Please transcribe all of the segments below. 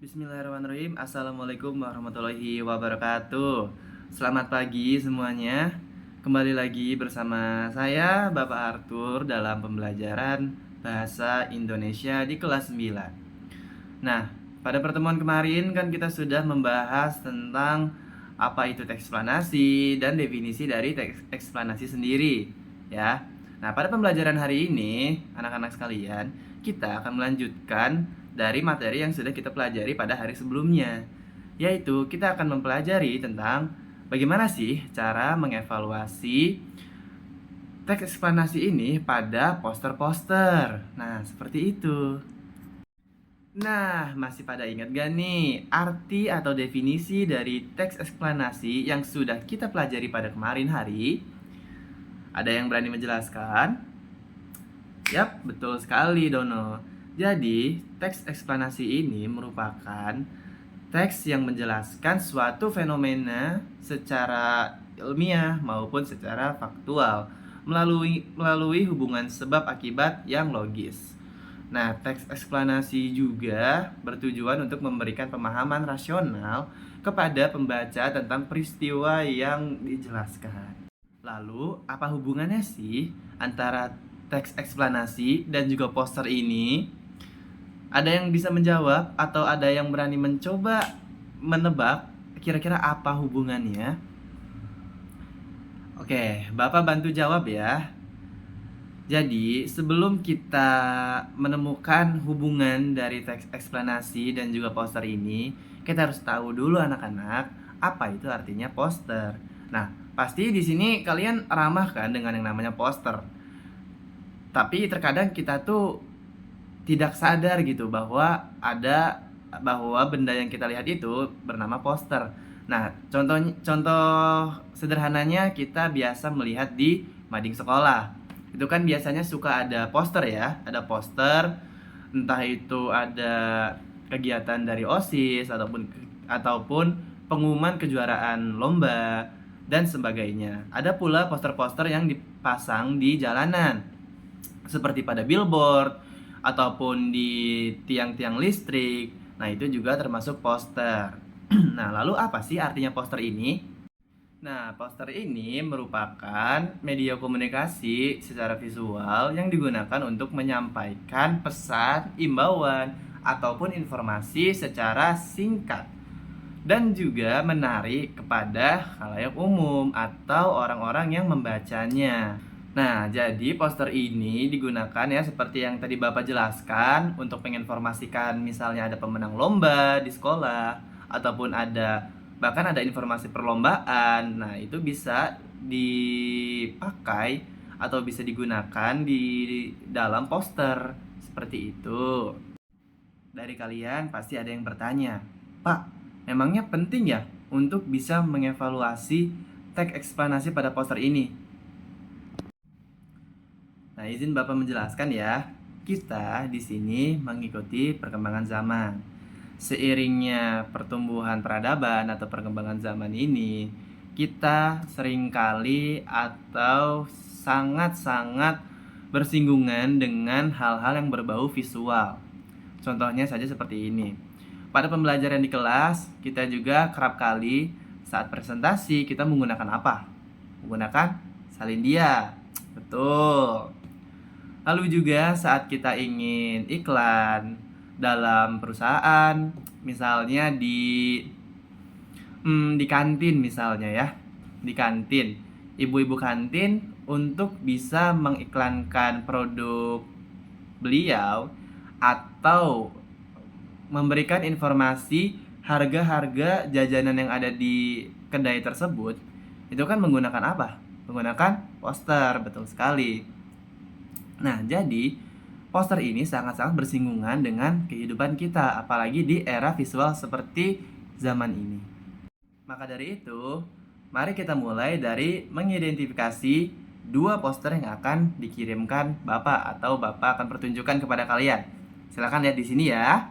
Bismillahirrahmanirrahim. Assalamualaikum warahmatullahi wabarakatuh. Selamat pagi semuanya. Kembali lagi bersama saya Bapak Arthur dalam pembelajaran Bahasa Indonesia di kelas 9. Nah, pada pertemuan kemarin kan kita sudah membahas tentang apa itu teks eksplanasi dan definisi dari teks eksplanasi sendiri, ya. Nah, pada pembelajaran hari ini, anak-anak sekalian, kita akan melanjutkan dari materi yang sudah kita pelajari pada hari sebelumnya, yaitu kita akan mempelajari tentang bagaimana sih cara mengevaluasi teks eksplanasi ini pada poster-poster. Nah, seperti itu. Nah, masih pada ingat gak nih arti atau definisi dari teks eksplanasi yang sudah kita pelajari pada kemarin hari? Ada yang berani menjelaskan? Yap, betul sekali Dono. Jadi, teks eksplanasi ini merupakan teks yang menjelaskan suatu fenomena secara ilmiah maupun secara faktual melalui hubungan sebab akibat yang logis. Nah, teks eksplanasi juga bertujuan untuk memberikan pemahaman rasional kepada pembaca tentang peristiwa yang dijelaskan. Lalu, apa hubungannya sih antara teks eksplanasi dan juga poster ini? Ada yang bisa menjawab atau ada yang berani mencoba menebak kira-kira apa hubungannya? Oke, Bapak bantu jawab ya. Jadi, sebelum kita menemukan hubungan dari teks eksplanasi dan juga poster ini, kita harus tahu dulu anak-anak, apa itu artinya poster. Nah, pasti di sini kalian ramah kan dengan yang namanya poster. Tapi terkadang kita tuh tidak sadar gitu bahwa benda yang kita lihat itu bernama poster. Nah, contoh sederhananya kita biasa melihat di mading sekolah. Itu kan biasanya suka ada poster ya, ada poster entah itu ada kegiatan dari OSIS ataupun pengumuman kejuaraan lomba dan sebagainya. Ada pula poster-poster yang dipasang di jalanan seperti pada billboard ataupun di tiang-tiang listrik. Nah, itu juga termasuk poster. Nah, lalu apa sih artinya poster ini? Nah, poster ini merupakan media komunikasi secara visual yang digunakan untuk menyampaikan pesan, imbauan, ataupun informasi secara singkat dan juga menarik kepada khalayak umum atau orang-orang yang membacanya. Nah, jadi poster ini digunakan ya seperti yang tadi Bapak jelaskan untuk menginformasikan misalnya ada pemenang lomba di sekolah ataupun bahkan ada informasi perlombaan. Nah, itu bisa dipakai atau bisa digunakan di dalam poster seperti itu. Dari kalian pasti ada yang bertanya, "Pak, memangnya penting ya untuk bisa mengevaluasi teks eksplanasi pada poster ini?" Nah, izin Bapak menjelaskan ya. Kita di sini mengikuti perkembangan zaman. Seiringnya pertumbuhan peradaban atau perkembangan zaman ini, kita seringkali atau sangat-sangat bersinggungan dengan hal-hal yang berbau visual. Contohnya saja seperti ini. Pada pembelajaran di kelas, kita juga kerap kali saat presentasi kita menggunakan apa? Menggunakan salin dia. Betul. Lalu juga saat kita ingin iklan dalam perusahaan, misalnya di kantin misalnya ya, di kantin, ibu-ibu kantin untuk bisa mengiklankan produk beliau atau memberikan informasi harga-harga jajanan yang ada di kedai tersebut, itu kan menggunakan apa? Menggunakan poster, betul sekali. Nah, jadi poster ini sangat-sangat bersinggungan dengan kehidupan kita, apalagi di era visual seperti zaman ini. Maka dari itu, mari kita mulai dari mengidentifikasi dua poster yang akan dikirimkan Bapak atau Bapak akan pertunjukkan kepada kalian. Silakan lihat di sini ya.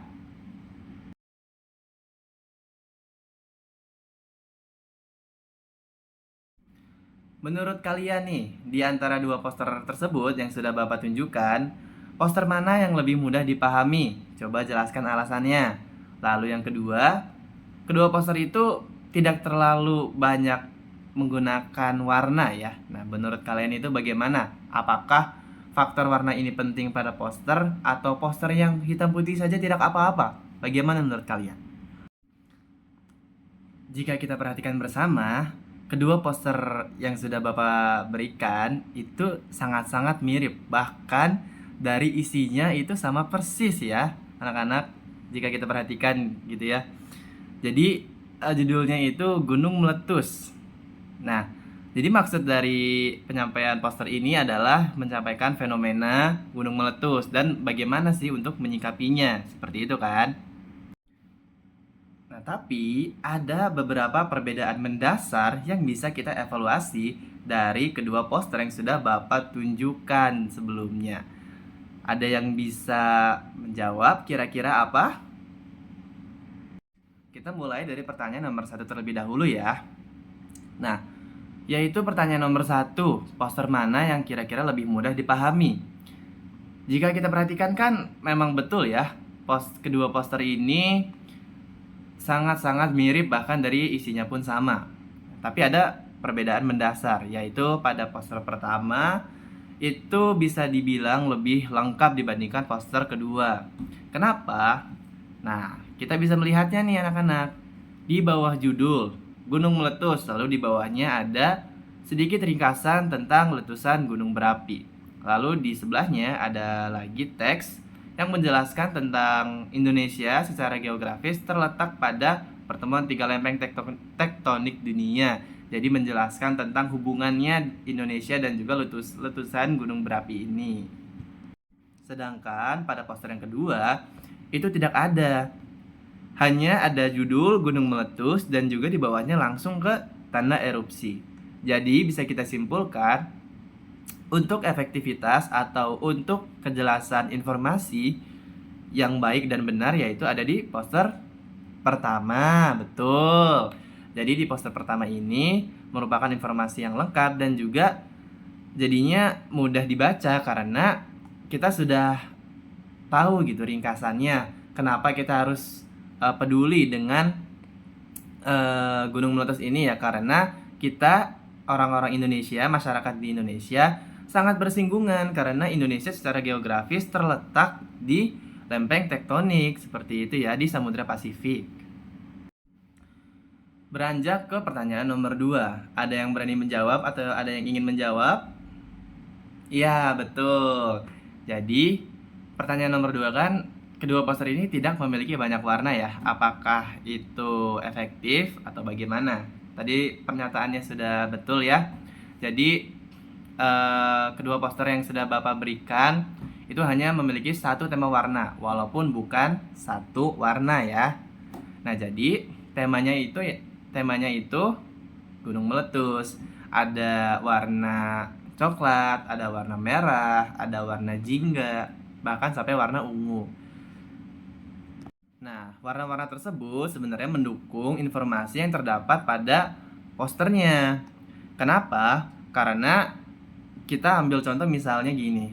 Menurut kalian nih, di antara dua poster tersebut yang sudah Bapak tunjukkan, poster mana yang lebih mudah dipahami? Coba jelaskan alasannya. Lalu yang kedua, kedua poster itu tidak terlalu banyak menggunakan warna ya. Nah, menurut kalian itu bagaimana? Apakah faktor warna ini penting pada poster atau poster yang hitam putih saja tidak apa-apa? Bagaimana menurut kalian? Jika kita perhatikan bersama, kedua poster yang sudah Bapak berikan itu sangat-sangat mirip. Bahkan dari isinya itu sama persis ya, anak-anak. Jika kita perhatikan gitu ya. Jadi judulnya itu Gunung Meletus. Nah, jadi maksud dari penyampaian poster ini adalah menyampaikan fenomena gunung meletus dan bagaimana sih untuk menyikapinya. Seperti itu kan? Nah, tapi ada beberapa perbedaan mendasar yang bisa kita evaluasi dari kedua poster yang sudah Bapak tunjukkan sebelumnya. Ada yang bisa menjawab kira-kira apa? Kita mulai dari pertanyaan nomor 1 terlebih dahulu ya. Nah, yaitu pertanyaan nomor 1, poster mana yang kira-kira lebih mudah dipahami? Jika kita perhatikan kan memang betul ya, kedua poster ini sangat-sangat mirip, bahkan dari isinya pun sama. Tapi ada perbedaan mendasar, yaitu pada poster pertama itu bisa dibilang lebih lengkap dibandingkan poster kedua. Kenapa? Nah, kita bisa melihatnya nih anak-anak. Di bawah judul Gunung Meletus, lalu di bawahnya ada sedikit ringkasan tentang letusan gunung berapi. Lalu di sebelahnya ada lagi teks yang menjelaskan tentang Indonesia secara geografis terletak pada pertemuan 3 lempeng tektonik dunia. Jadi menjelaskan tentang hubungannya Indonesia dan juga letusan gunung berapi ini. Sedangkan pada poster yang kedua itu tidak ada. Hanya ada judul Gunung Meletus dan juga di bawahnya langsung ke tanda erupsi. Jadi bisa kita simpulkan untuk efektivitas atau untuk kejelasan informasi yang baik dan benar yaitu ada di poster pertama. Betul. Jadi di poster pertama ini merupakan informasi yang lengkap dan juga jadinya mudah dibaca karena kita sudah tahu gitu ringkasannya. Kenapa kita harus peduli dengan Gunung Meletus ini ya, karena kita orang-orang Indonesia, masyarakat di Indonesia sangat bersinggungan karena Indonesia secara geografis terletak di lempeng tektonik seperti itu ya, di Samudra Pasifik. Beranjak ke pertanyaan nomor 2, ada yang berani menjawab atau ada yang ingin menjawab? Iya, betul. Jadi pertanyaan nomor 2 kan, kedua poster ini tidak memiliki banyak warna ya. Apakah itu efektif atau bagaimana? Tadi pernyataannya sudah betul ya. Jadi kedua poster yang sudah Bapak berikan itu hanya memiliki satu tema warna, walaupun bukan satu warna ya. Nah, jadi temanya itu Gunung Meletus. Ada warna coklat, ada warna merah, ada warna jingga, bahkan sampai warna ungu. Nah, warna-warna tersebut sebenarnya mendukung informasi yang terdapat pada posternya. Kenapa? Karena kita ambil contoh misalnya gini.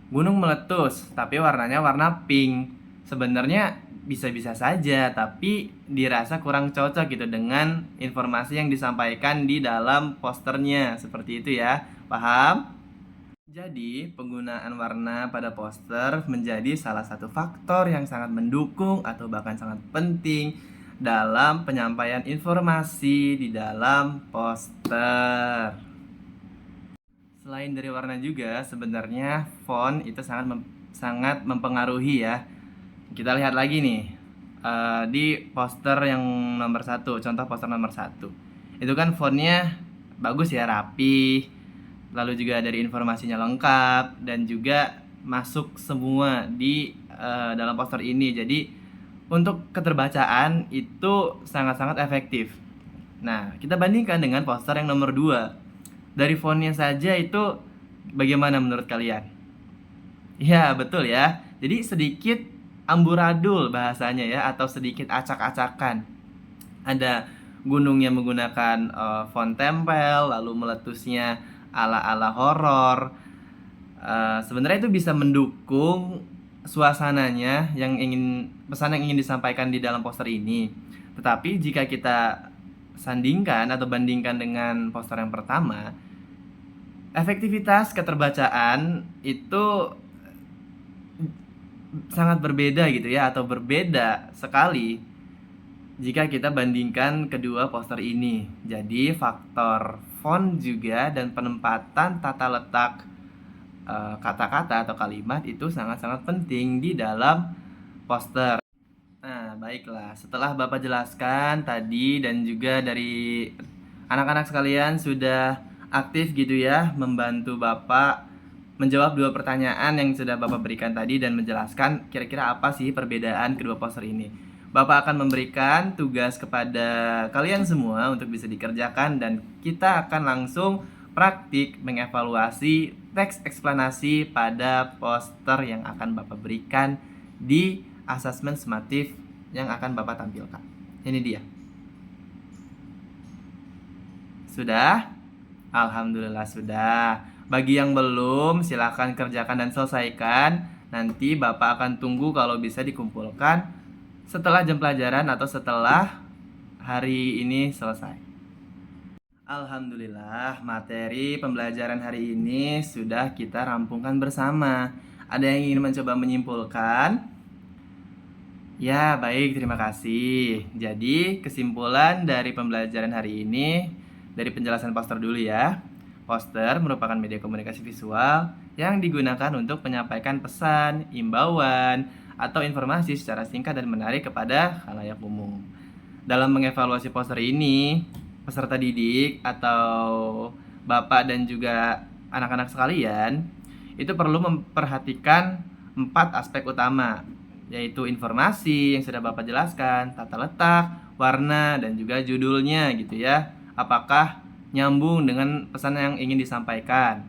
Gunung meletus, tapi warnanya warna pink. Sebenarnya bisa-bisa saja, tapi dirasa kurang cocok gitu dengan informasi yang disampaikan di dalam posternya. Seperti itu ya. Paham? Jadi, penggunaan warna pada poster menjadi salah satu faktor yang sangat mendukung atau bahkan sangat penting dalam penyampaian informasi di dalam poster. Selain dari warna juga, sebenarnya font itu sangat mempengaruhi ya. Kita lihat lagi nih di poster yang nomor 1, contoh poster nomor 1. Itu kan fontnya bagus ya, rapi. Lalu juga dari informasinya lengkap dan juga masuk semua di dalam poster ini. Jadi untuk keterbacaan itu sangat-sangat efektif. Nah, kita bandingkan dengan poster yang nomor 2. Dari fontnya saja itu bagaimana menurut kalian? Ya, betul ya. Jadi sedikit amburadul bahasanya ya, atau sedikit acak-acakan. Ada gunungnya menggunakan font tempel, lalu meletusnya ala-ala horor. Sebenarnya itu bisa mendukung suasananya pesan yang ingin disampaikan di dalam poster ini. Tetapi jika kita sandingkan atau bandingkan dengan poster yang pertama, efektivitas keterbacaan itu sangat berbeda gitu ya, atau berbeda sekali jika kita bandingkan kedua poster ini. Jadi faktor font juga dan penempatan tata letak kata-kata atau kalimat itu sangat-sangat penting di dalam poster. Nah, baiklah. Setelah Bapak jelaskan tadi dan juga dari anak-anak sekalian sudah aktif gitu ya membantu Bapak menjawab dua pertanyaan yang sudah Bapak berikan tadi dan menjelaskan kira-kira apa sih perbedaan kedua poster ini. Bapak akan memberikan tugas kepada kalian semua untuk bisa dikerjakan dan kita akan langsung praktik mengevaluasi teks eksplanasi pada poster yang akan Bapak berikan di asesmen sumatif yang akan Bapak tampilkan. Ini dia. Sudah? Alhamdulillah sudah. Bagi yang belum, silahkan kerjakan dan selesaikan. Nanti Bapak akan tunggu kalau bisa dikumpulkan setelah jam pelajaran atau setelah hari ini selesai. Alhamdulillah, materi pembelajaran hari ini sudah kita rampungkan bersama. Ada yang ingin mencoba menyimpulkan? Ya, baik, terima kasih. Jadi, kesimpulan dari pembelajaran hari ini dari penjelasan poster dulu ya. Poster merupakan media komunikasi visual yang digunakan untuk menyampaikan pesan, imbauan, atau informasi secara singkat dan menarik kepada khalayak umum. Dalam mengevaluasi poster ini, peserta didik atau Bapak dan juga anak-anak sekalian itu perlu memperhatikan 4 aspek utama, yaitu informasi yang sudah Bapak jelaskan, tata letak, warna, dan juga judulnya gitu ya. Apakah nyambung dengan pesan yang ingin disampaikan.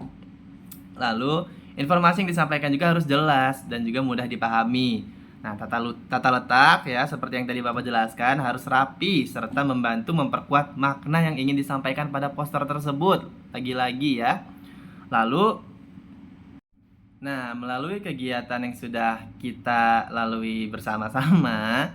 Lalu, informasi yang disampaikan juga harus jelas dan juga mudah dipahami. Nah, tata letak ya, seperti yang tadi Bapak jelaskan, harus rapi serta membantu memperkuat makna yang ingin disampaikan pada poster tersebut. Lagi-lagi ya. Lalu, melalui kegiatan yang sudah kita lalui bersama-sama,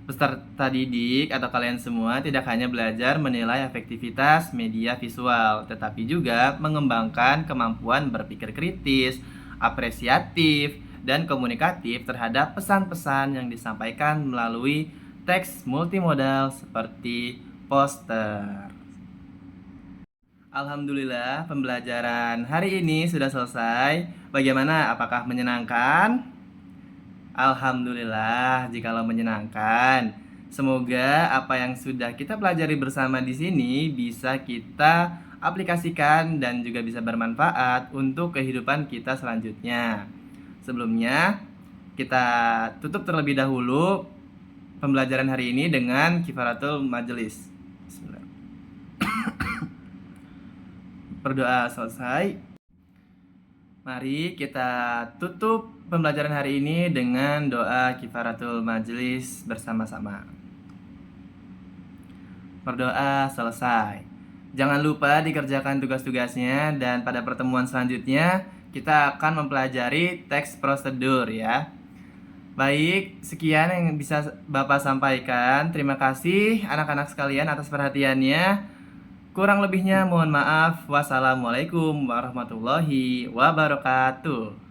peserta didik atau kalian semua tidak hanya belajar menilai efektivitas media visual, tetapi juga mengembangkan kemampuan berpikir kritis, apresiatif, dan komunikatif terhadap pesan-pesan yang disampaikan melalui teks multimodal seperti poster. Alhamdulillah, pembelajaran hari ini sudah selesai. Bagaimana? Apakah menyenangkan? Alhamdulillah, jikalau menyenangkan. Semoga apa yang sudah kita pelajari bersama di sini bisa kita aplikasikan dan juga bisa bermanfaat untuk kehidupan kita selanjutnya. Sebelumnya, kita tutup terlebih dahulu pembelajaran hari ini dengan kifaratul majelis. Bismillah. Berdoa selesai. Mari kita tutup pembelajaran hari ini dengan doa kifaratul majelis bersama-sama. Berdoa selesai. Jangan lupa dikerjakan tugas-tugasnya dan pada pertemuan selanjutnya kita akan mempelajari teks prosedur ya. Baik, sekian yang bisa Bapak sampaikan. Terima kasih anak-anak sekalian atas perhatiannya. Kurang lebihnya mohon maaf. Wassalamualaikum warahmatullahi wabarakatuh.